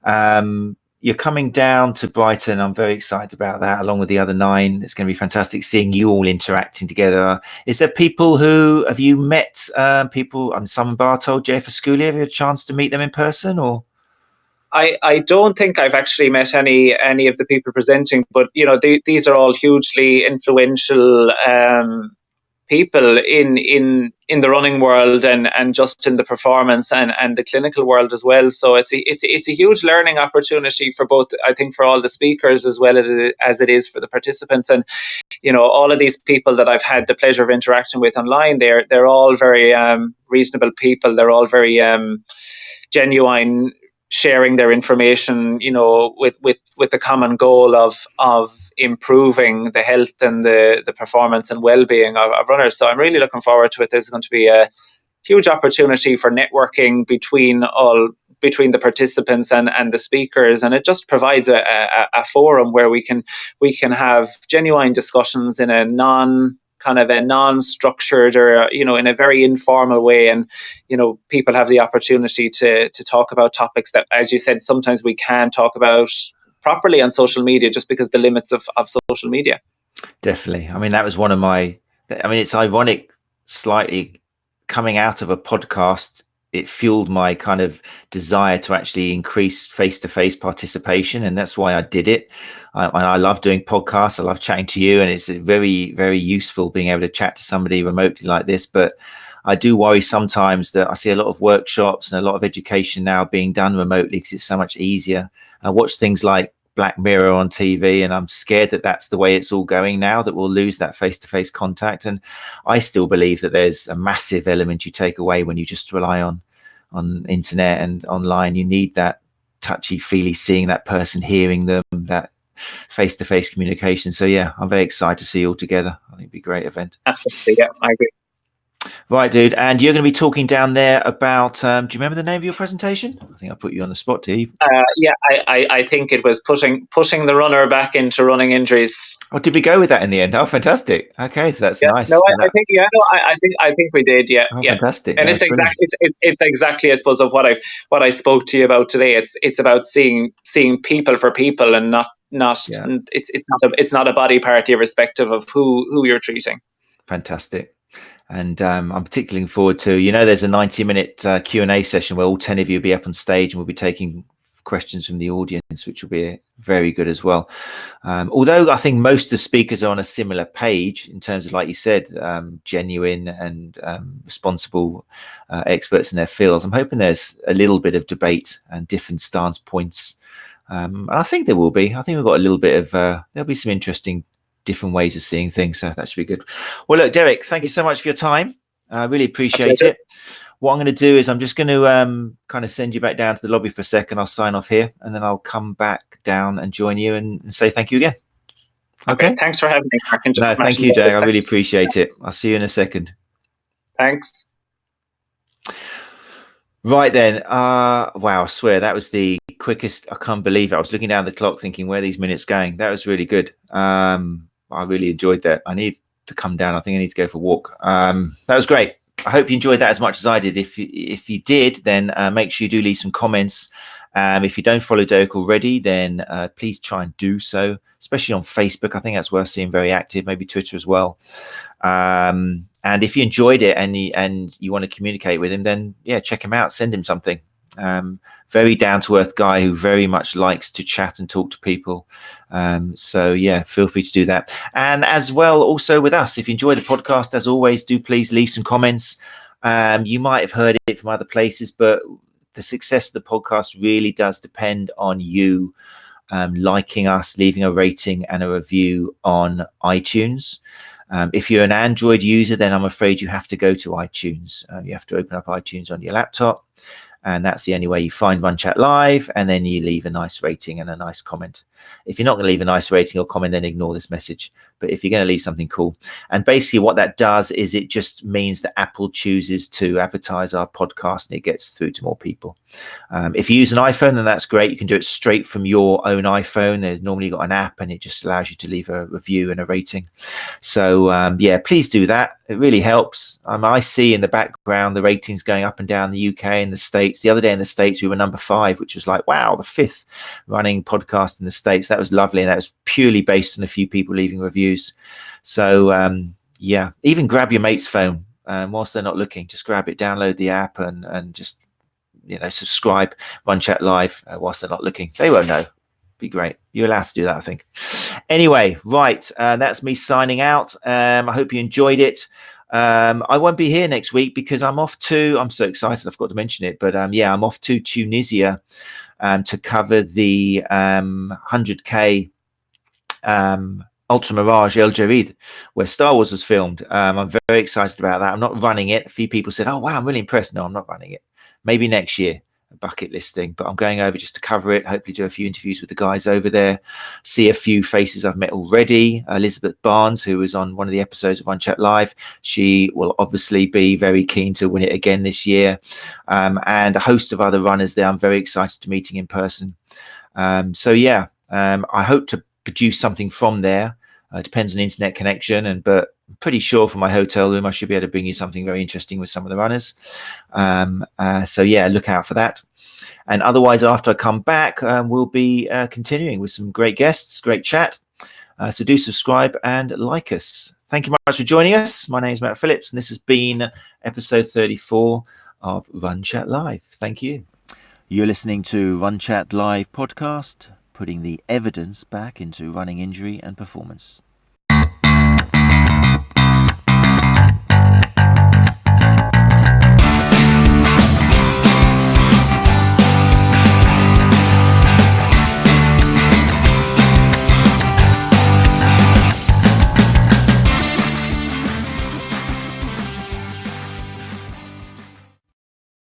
You're coming down to Brighton. I'm very excited about that, along with the other 9. It's going to be fantastic seeing you all interacting together. Is there people have you met people? Simon Bartold, Jeff Asculi, have you had a chance to meet them in person, or? I don't think I've actually met any of the people presenting, but these are all hugely influential people in the running world and just in the performance and the clinical world as well. So it's a huge learning opportunity for both, I think, for all the speakers as well as it is for the participants. And all of these people that I've had the pleasure of interacting with online, they're all very reasonable people. They're all very genuine, sharing their information, with the common goal of improving the health and the performance and well-being of runners. So I'm really looking forward to it. There's going to be a huge opportunity for networking between the participants and the speakers, and it just provides a forum where we can have genuine discussions in a non-structured or in a very informal way, and people have the opportunity to talk about topics that, as you said, sometimes we can't talk about properly on social media just because the limits of social media. Definitely. I mean, that was one of it's ironic slightly, coming out of a podcast, it fueled my kind of desire to actually increase face-to-face participation, and that's why I did it. I love doing podcasts. I love chatting to you, and it's very, very useful being able to chat to somebody remotely like this. But I do worry sometimes that I see a lot of workshops and a lot of education now being done remotely because it's so much easier. I watch things like Black Mirror on TV, and I'm scared that that's the way it's all going now, that we'll lose that face-to-face contact. And I still believe that there's a massive element you take away when you just rely on internet and online. You need that touchy-feely, seeing that person, hearing them, that face-to-face communication. So yeah, I'm very excited to see you all together. I think it'd be a great event. Absolutely, yeah, I agree. Right, dude. And you're going to be talking down there about, do you remember the name of your presentation? I think I put you on the spot, Steve. Yeah, I think it was pushing the runner back into running injuries. Oh, did we go with that in the end? Oh, fantastic. Okay, so that's nice. No, I think we did. Yeah, oh, yeah. Fantastic. And it's exactly, I suppose, of what I spoke to you about today. It's about seeing people for people, and not it's not a body part irrespective of who you're treating. Fantastic. And I'm particularly looking forward to, there's a 90-minute Q&A session where all 10 of you will be up on stage, and we'll be taking questions from the audience, which will be very good as well. Although I think most of the speakers are on a similar page in terms of, like you said, genuine and responsible experts in their fields. I'm hoping there's a little bit of debate and different stance points. And I think there will be. I think we've got a little bit of, there'll be some interesting different ways of seeing things, so that should be good. Well, look, Derek, thank you so much for your time. I really appreciate it. What I'm going to do is I'm just going to kind of send you back down to the lobby for a second. I'll sign off here, and then I'll come back down and join you and say thank you again. Okay, thanks for having me, Mark. No, thank you, Derek. I really appreciate it. I'll see you in a second. Thanks. Right then. Wow, I swear that was the quickest. I can't believe it. I was looking down the clock thinking, where are these minutes going? That was really good. I really enjoyed that. I need to come down. I think I need to go for a walk. That was great. I hope you enjoyed that as much as I did. If you did, then make sure you do leave some comments. If you don't follow Derek already, then please try and do so, especially on Facebook. I think that's where I see him very active, maybe Twitter as well. And if you enjoyed it and you want to communicate with him, then yeah, check him out, send him something. Very down-to-earth guy who very much likes to chat and talk to people. So yeah, feel free to do that. And as well, also with us, if you enjoy the podcast, as always, do please leave some comments. You might have heard it from other places, but the success of the podcast really does depend on you liking us, leaving a rating and a review on iTunes. If you're an Android user, then I'm afraid you have to go to iTunes. You have to open up iTunes on your laptop. And that's the only way you find Runchatlive, and then you leave a nice rating and a nice comment. If you're not going to leave a nice rating or comment, then ignore this message. But but if you're going to leave something cool. And basically what that does is it just means that Apple chooses to advertise our podcast and it gets through to more people. If you use an iPhone, then that's great. You can do it straight from your own iPhone. There's normally got an app and it just allows you to leave a review and a rating. So yeah, please do that. It really helps. I see in the background the ratings going up and down the UK and the States. The other day in the States, we were number 5, which was like, wow, the 5th running podcast in the States. That was lovely. And that was purely based on a few people leaving reviews. So yeah, even grab your mate's phone whilst they're not looking. Just grab it, download the app and just, subscribe, Runchatlive whilst they're not looking. They won't know. Be great. You're allowed to do that, I think. Anyway, right. That's me signing out. I hope you enjoyed it. I won't be here next week because I'm so excited. I forgot to mention it, but yeah, I'm off to Tunisia to cover the 100K Ultra Mirage El Jarid, where Star Wars was filmed. I'm very excited about that. I'm not running it. A few people said, oh, wow, I'm really impressed. No, I'm not running it. Maybe next year, a bucket list thing, but I'm going over just to cover it. Hopefully do a few interviews with the guys over there, see a few faces I've met already. Elizabeth Barnes, who was on one of the episodes of Runchatlive, she will obviously be very keen to win it again this year. And a host of other runners there I'm very excited to meeting in person. So yeah, I hope to produce something from there. Depends on internet connection, but I'm pretty sure from my hotel room I should be able to bring you something very interesting with some of the runners. So yeah, look out for that. And otherwise, after I come back, we'll be continuing with some great guests, great chat. So do subscribe and like us. Thank you much for joining us. My name is Matt Phillips, and this has been episode 34 of Runchatlive. Thank you. You're listening to Runchatlive podcast, putting the evidence back into running injury and performance.